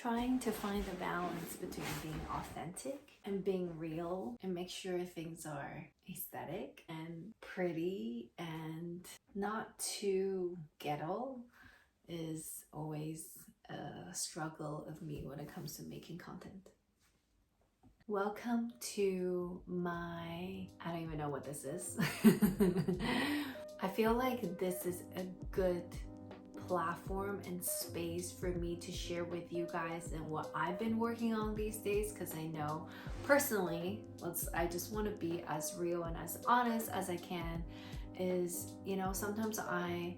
trying to find the balance between being authentic and being real and make sure things are aesthetic and pretty and not too ghetto is always a struggle of me when it comes to making content. Welcome to my, I don't even know what this is. I feel like this is a good platform and space for me to share with you guys and what I've been working on these days, because I know personally, I just want to be as real and as honest as I can. Is, you know, sometimes I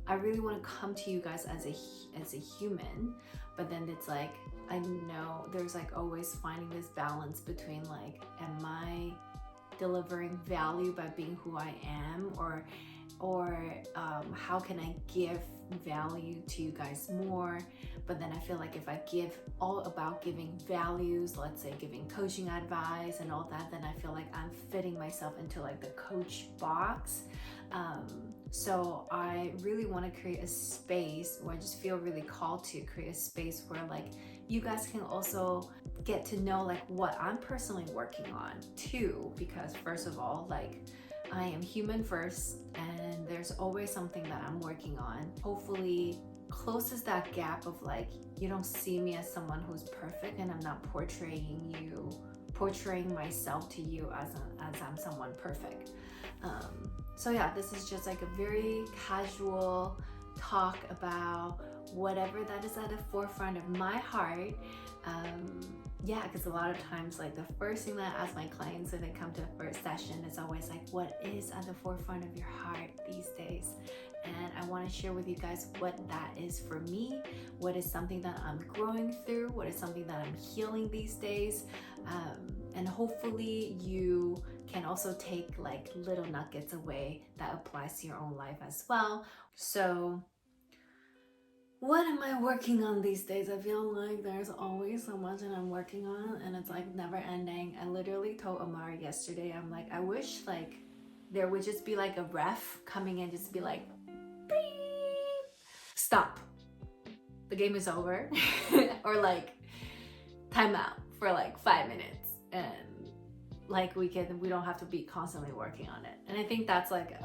really want to come to you guys as a human, but then it's like, I know there's like always finding this balance between like, am I delivering value by being who I am, or how can I give value to you guys more? But then I feel like if I give all about giving values, let's say giving coaching advice and all that, then I feel like I'm fitting myself into like the coach box. So I really want to create a space where I just feel really called to create a space where like you guys can also get to know like what I'm personally working on too, because first of all, like I am human first, and there's always something that I'm working on. Hopefully closes that gap of like, you don't see me as someone who's perfect, and I'm not portraying myself to you as I'm someone perfect. So yeah, this is just like a very casual talk about whatever that is at the forefront of my heart. Yeah, because a lot of times like the first thing that I ask my clients when they come to the first session is always like, what is at the forefront of your heart these days? And I want to share with you guys what that is for me, what is something that I'm growing through, what is something that I'm healing these days, and hopefully you can also take like little nuggets away that applies to your own life as well. So what am I working on these days? I feel like there's always so much that I'm working on, and it's like never ending. I literally told Amara yesterday, I'm like, I wish like there would just be like a ref coming in, just be like, beep, stop, the game is over. Or like time out for like 5 minutes, and like we don't have to be constantly working on it. And I think that's like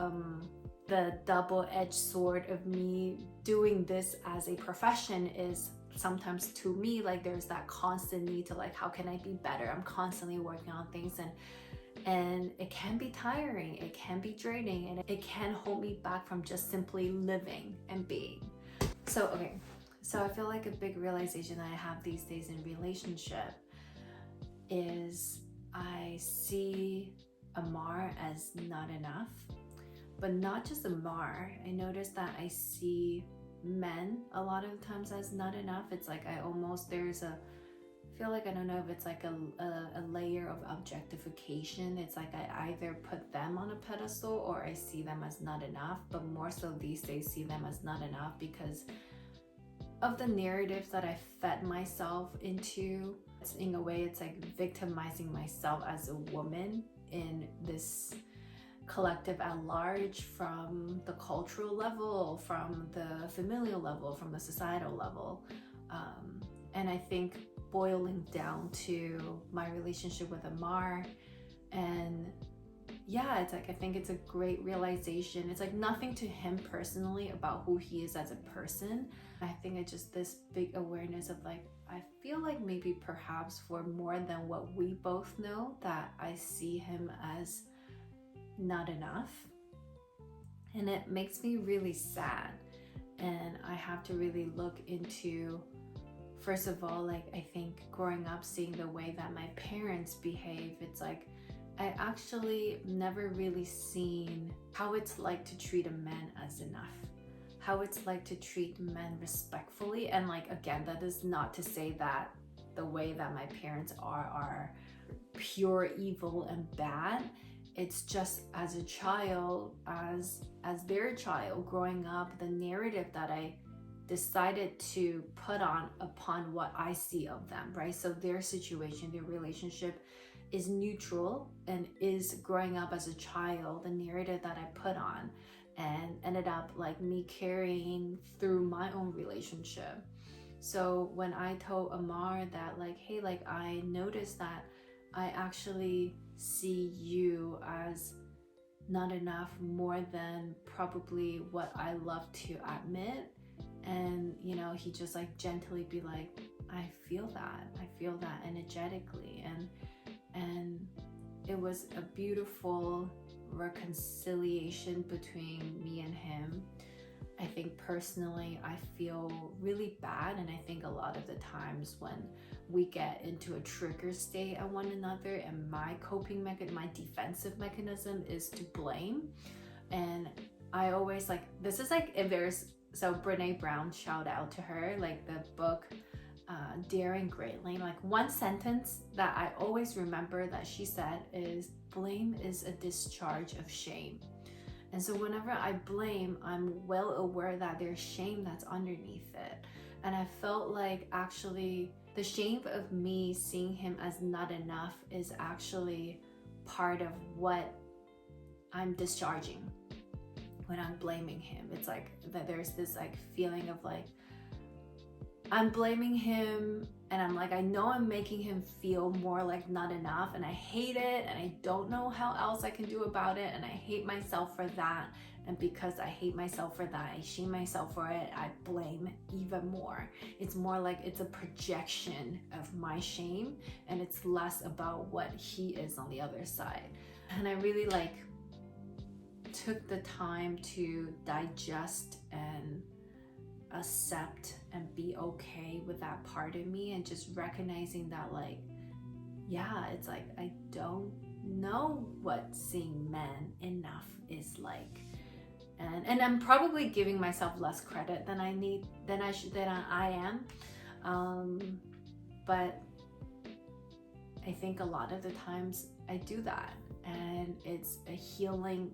the double-edged sword of me doing this as a profession is sometimes to me like there's that constant need to like, how can I be better? I'm constantly working on things, and it can be tiring, it can be draining, and it can hold me back from just simply living and being. So I feel like a big realization that I have these days in relationship is I see Amar as not enough. But not just Amar, I noticed that I see men a lot of times as not enough. It's like I feel like, I don't know if it's like a layer of objectification. It's like I either put them on a pedestal or I see them as not enough, but more so these days see them as not enough because of the narratives that I fed myself into. In a way, it's like victimizing myself as a woman in this collective at large, from the cultural level, from the familial level, from the societal level. And I think boiling down to my relationship with Amar, and yeah, it's like I think it's a great realization. It's like nothing to him personally about who he is as a person. I think it's just this big awareness of like, I feel like maybe perhaps for more than what we both know, that I see him as not enough, and it makes me really sad. And I have to really look into, first of all, like I think growing up seeing the way that my parents behave, it's like I actually never really seen how it's like to treat a man as enough, how it's like to treat men respectfully. And like, again, that is not to say that the way that my parents are pure evil and bad. It's just as a child, as their child growing up, the narrative that I decided to put on upon what I see of them, right? So their situation, their relationship is neutral, and is growing up as a child, the narrative that I put on, and ended up like me carrying through my own relationship. So when I told Amar that like, hey, like I noticed that I actually see you as not enough more than probably what I love to admit. And you know, he just like gently be like, I feel that energetically. And it was a beautiful reconciliation between me and him. I think personally I feel really bad, and I think a lot of the times when we get into a trigger state at one another, and my my defensive mechanism is to blame. And I always like, this is like, if there's, so Brene Brown, shout out to her, like the book Daring Greatly, like one sentence that I always remember that she said is, blame is a discharge of shame. And so whenever I blame, I'm well aware that there's shame that's underneath it. And I felt like actually the shame of me seeing him as not enough is actually part of what I'm discharging when I'm blaming him. It's like that there's this like feeling of like, I'm blaming him, and I'm like, I know I'm making him feel more like not enough, and I hate it, and I don't know how else I can do about it, and I hate myself for that. And because I hate myself for that, I shame myself for it, I blame even more. It's more like it's a projection of my shame, and it's less about what he is on the other side. And I really like took the time to digest and accept and be okay with that part of me, and just recognizing that like, yeah, it's like I don't know what seeing men enough is like, and I'm probably giving myself less credit than I am, but I think a lot of the times I do that. And it's a healing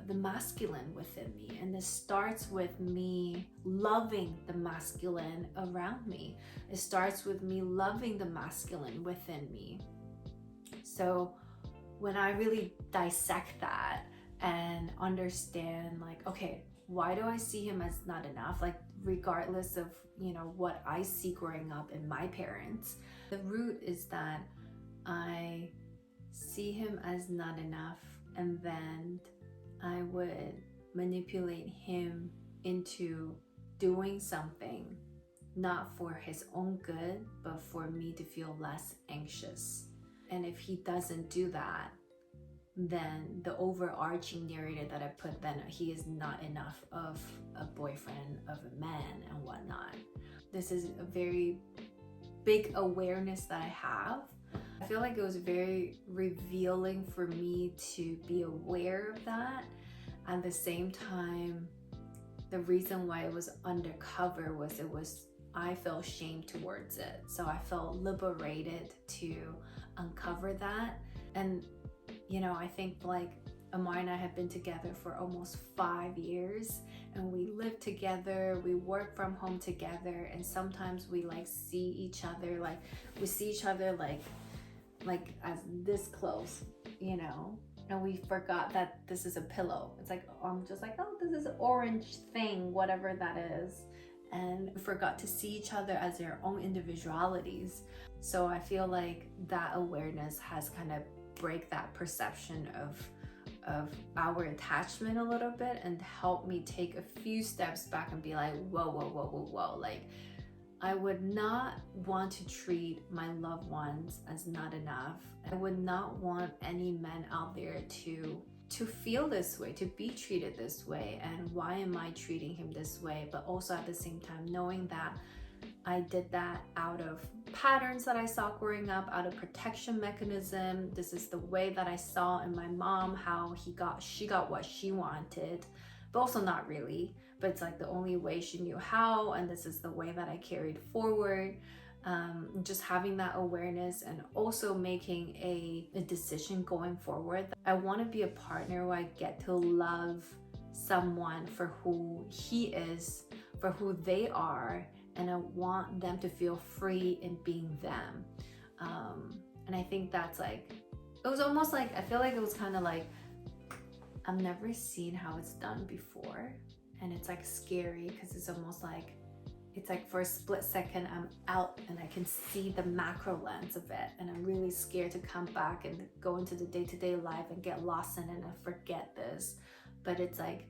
the masculine within me, and this starts with me loving the masculine around me. It starts with me loving the masculine within me. So when I really dissect that and understand like, okay, why do I see him as not enough, like regardless of, you know, what I see growing up in my parents, the root is that I see him as not enough, and then I would manipulate him into doing something not for his own good, but for me to feel less anxious. And if he doesn't do that, then the overarching narrative that I put, then he is not enough of a boyfriend, of a man, and whatnot. This is a very big awareness that I have. I feel like it was very revealing for me to be aware of that. At the same time, the reason why it was undercover was I felt shame towards it. So I felt liberated to uncover that. And, you know, I think like Amar and I have been together for almost 5 years, and we live together, we work from home together, and sometimes we like see each other, like we see each other like as this close, you know, and we forgot that this is a pillow. It's like, I'm just like, oh, this is an orange thing, whatever that is. And we forgot to see each other as their own individualities. So I feel like that awareness has kind of break that perception of our attachment a little bit, and help me take a few steps back and be like, whoa, like I would not want to treat my loved ones as not enough. I would not want any men out there to feel this way, to be treated this way, and why am I treating him this way? But also at the same time knowing that I did that out of patterns that I saw growing up, out of protection mechanism. This is the way that I saw in my mom how she got what she wanted, but also not really, but it's like the only way she knew how, and this is the way that I carried forward. Just having that awareness, and also making a decision going forward. I want to be a partner where I get to love someone for who he is, for who they are, and I want them to feel free in being them. And I think that's like, it was almost like, I feel like it was kind of like, I've never seen how it's done before, and it's like scary because it's almost like it's like for a split second I'm out and I can see the macro lens of it, and I'm really scared to come back and go into the day-to-day life and get lost in it and forget this. But it's like,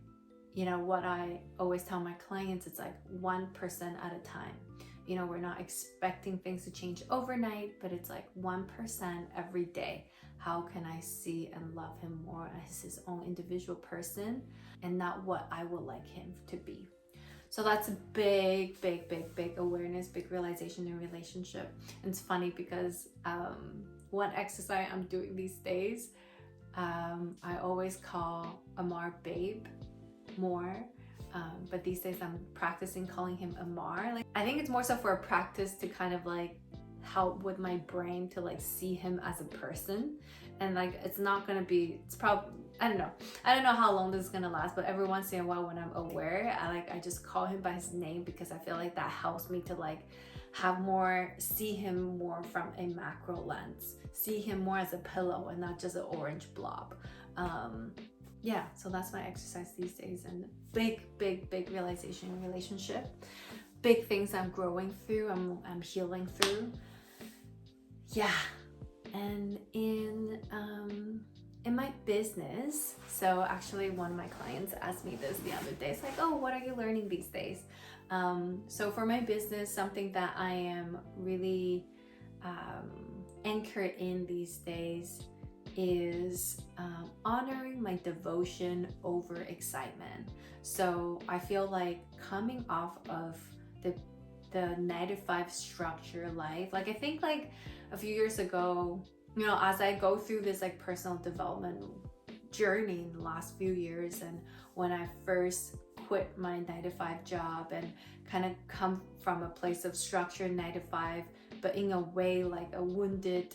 you know, what I always tell my clients, it's like 1% at a time. You know, we're not expecting things to change overnight, but it's like 1% every day. How can I see and love him more as his own individual person and not what I would like him to be? So that's a big awareness, big realization in relationship. And it's funny because one exercise I'm doing these days, I always call Amar babe more. But these days I'm practicing calling him Amar. Like, I think it's more so for a practice to kind of like help with my brain to like see him as a person. And like, it's not gonna be, it's probably, I don't know how long this is gonna last, but every once in a while when I'm aware, I just call him by his name, because I feel like that helps me to like see him more from a macro lens, see him more as a pillow and not just an orange blob. Yeah, so that's my exercise these days, and big realization in relationship, big things I'm growing through, I'm healing through. Yeah, and in my business, so actually one of my clients asked me this the other day. It's like, oh, what are you learning these days? So for my business, something that I am really anchored in these days is honoring my devotion over excitement. So I feel like coming off of the 9-to-5 structure life, like I think like a few years ago, you know, as I go through this like personal development journey in the last few years, and when I first quit my 9-to-5 job and kind of come from a place of structure 9-to-5, but in a way like a wounded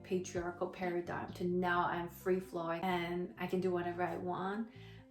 patriarchal paradigm, to now I'm free flowing and I can do whatever I want.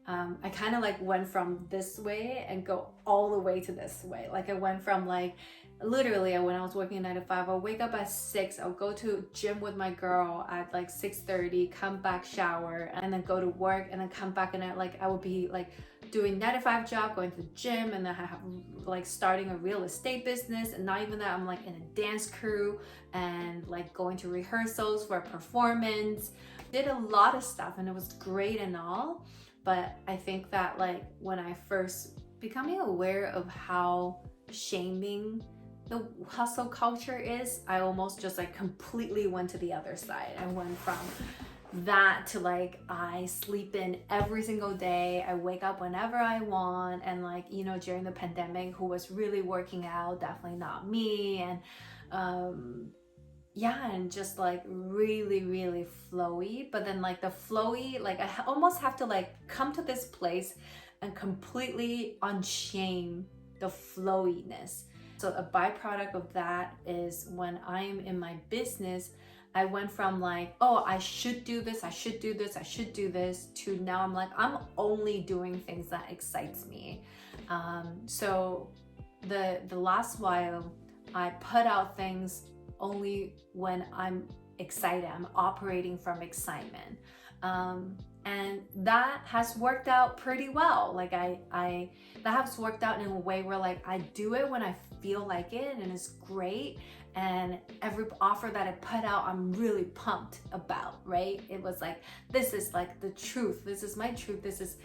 I kind of like went from this way and go all the way to this way. Like I went from like, literally when I was working 9-to-5, I'll wake up at 6, I'll go to gym with my girl at like 6:30, come back, shower, and then go to work, and then come back, and I would be like doing 9-to-5 job, going to the gym, and then I have like starting a real estate business, and not even that, I'm like in a dance crew and like going to rehearsals for a performance. Did a lot of stuff and it was great and all, but I think that like when I first becoming aware of how shaming the hustle culture is, I almost just like completely went to the other side. I went from that to like, I sleep in every single day, I wake up whenever I want, and like, you know, during the pandemic, who was really working out? Definitely not me. And yeah, and just like really flowy. But then like the flowy, like I almost have to like come to this place and completely unshame the flowiness. So a byproduct of that is when I'm in my business, I went from like, oh, I should do this, to now I'm like, I'm only doing things that excites me. So the last while, I put out things only when I'm excited. I'm operating from excitement. And that has worked out pretty well. Like that has worked out in a way where like I do it when I feel like it, and it's great. And every offer that I put out, I'm really pumped about, right? It was like, this is like the truth. This is my truth. This is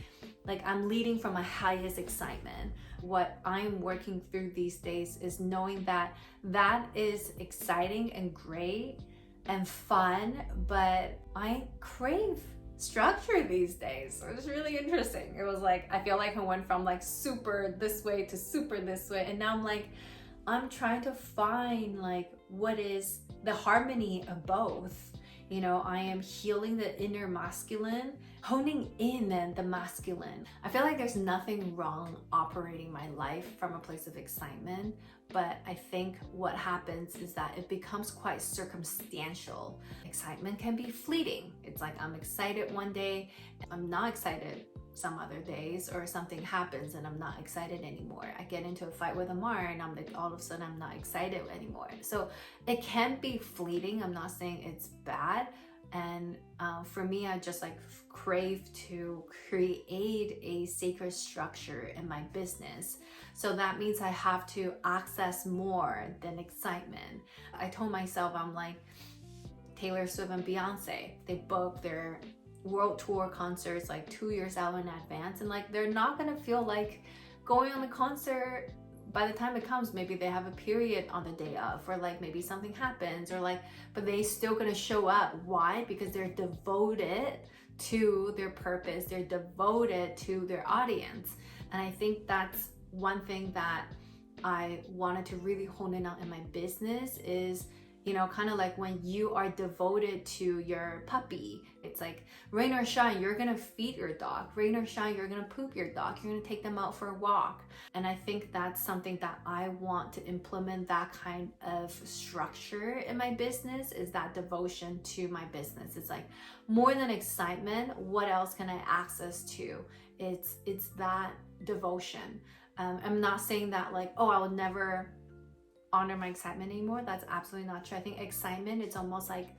like, I'm leading from my highest excitement. What I'm working through these days is knowing that that is exciting and great and fun, but I crave structure these days. So it was really interesting. It was like, I feel like I went from like super this way to super this way, and now I'm like, I'm trying to find like what is the harmony of both. You know, I am healing the inner masculine, honing in the masculine. I feel like there's nothing wrong operating my life from a place of excitement, but I think what happens is that it becomes quite circumstantial. Excitement can be fleeting. It's like I'm excited one day, I'm not excited some other days, or something happens and I'm not excited anymore. I get into a fight with Amar and I'm like, all of a sudden I'm not excited anymore. So it can be fleeting. I'm not saying it's bad, And for me, I just like crave to create a sacred structure in my business. So that means I have to access more than excitement. I told myself, I'm like, Taylor Swift and Beyonce, they book their world tour concerts like 2 years out in advance, and like they're not gonna feel like going on the concert by the time it comes. Maybe they have a period on the day of, or like maybe something happens, or like, but they still gonna show up. Why? Because they're devoted to their purpose, they're devoted to their audience. And I think that's one thing that I wanted to really hone in on in my business is, you know, kind of like when you are devoted to your puppy, it's like rain or shine, you're gonna feed your dog. Rain or shine, you're gonna poop your dog. You're gonna take them out for a walk. And I think that's something that I want to implement, that kind of structure in my business, is that devotion to my business. It's like more than excitement, what else can I access to? It's that devotion. I'm not saying that like, oh, I will never honor my excitement anymore. That's absolutely not true. I think excitement, it's almost like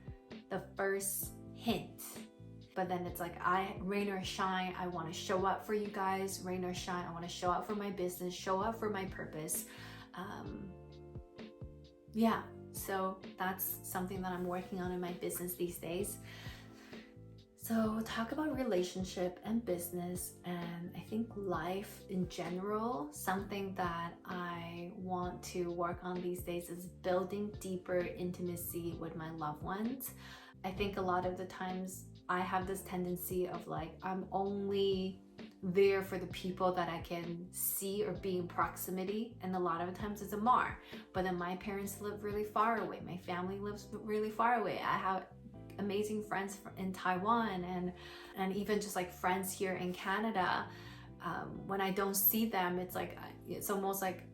the first hint, but then it's like, rain or shine, I want to show up for you guys. Rain or shine, I want to show up for my business, show up for my purpose. Yeah, so that's something that I'm working on in my business these days. So talk about relationship and business, and I think life in general. Something that I want to work on these days is building deeper intimacy with my loved ones. I think a lot of the times I have this tendency of like, I'm only there for the people that I can see or be in proximity, and a lot of the times it's a mar. But then my parents live really far away, my family lives really far away. I have amazing friends in Taiwan, and even just like friends here in Canada. When I don't see them, it's like, it's almost like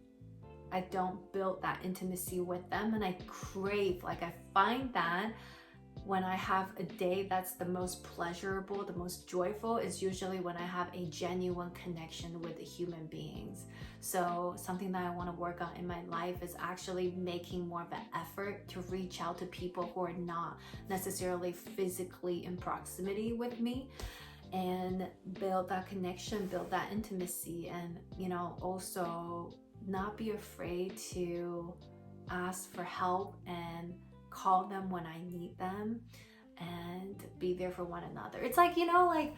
I don't build that intimacy with them, and I crave, like I find that when I have a day that's the most pleasurable, the most joyful, is usually when I have a genuine connection with the human beings. So something that I want to work on in my life is actually making more of an effort to reach out to people who are not necessarily physically in proximity with me, and build that connection, build that intimacy, and, you know, also not be afraid to ask for help and call them when I need them, and be there for one another. It's like, you know, like,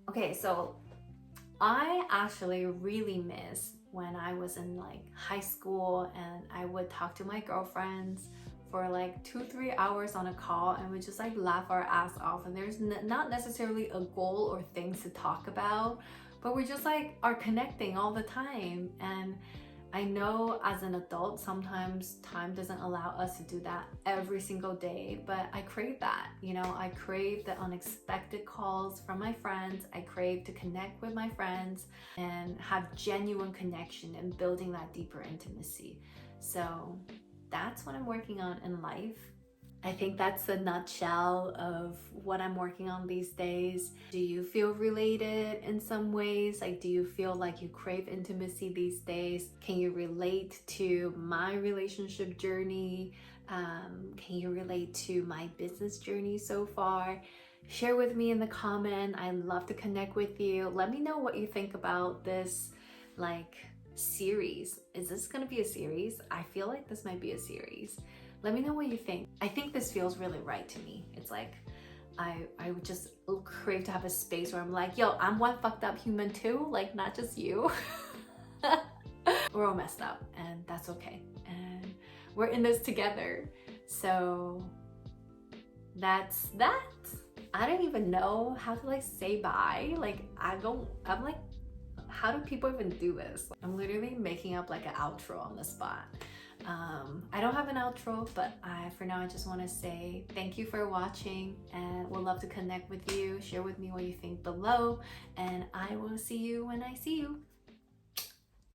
okay, so I actually really miss when I was in like high school, and I would talk to my girlfriends for like 2-3 hours on a call, and we just like laugh our ass off, and there's not necessarily a goal or things to talk about, but we just like are connecting all the time. And I know as an adult, sometimes time doesn't allow us to do that every single day, but I crave that. You know, I crave the unexpected calls from my friends. I crave to connect with my friends and have genuine connection and building that deeper intimacy. So that's what I'm working on in life. I think that's a nutshell of what I'm working on these days. Do you feel related in some ways? Like, do you feel like you crave intimacy these days? Can you relate to my relationship journey? Can you relate to my business journey so far? Share with me in the comment. I'd love to connect with you. Let me know what you think about this, like, series. Is this gonna be a series? I feel like this might be a series. Let me know what you think. I think this feels really right to me. It's like, I would just crave to have a space where I'm like, yo, I'm one fucked up human too, like not just you. We're all messed up, and that's okay. And we're in this together. So that's that. I don't even know how to like say bye. Like I'm like, how do people even do this? I'm literally making up like an outro on the spot. I don't have an outro, but for now I just want to say thank you for watching, and would love to connect with you. Share with me what you think below, and I will see you when I see you.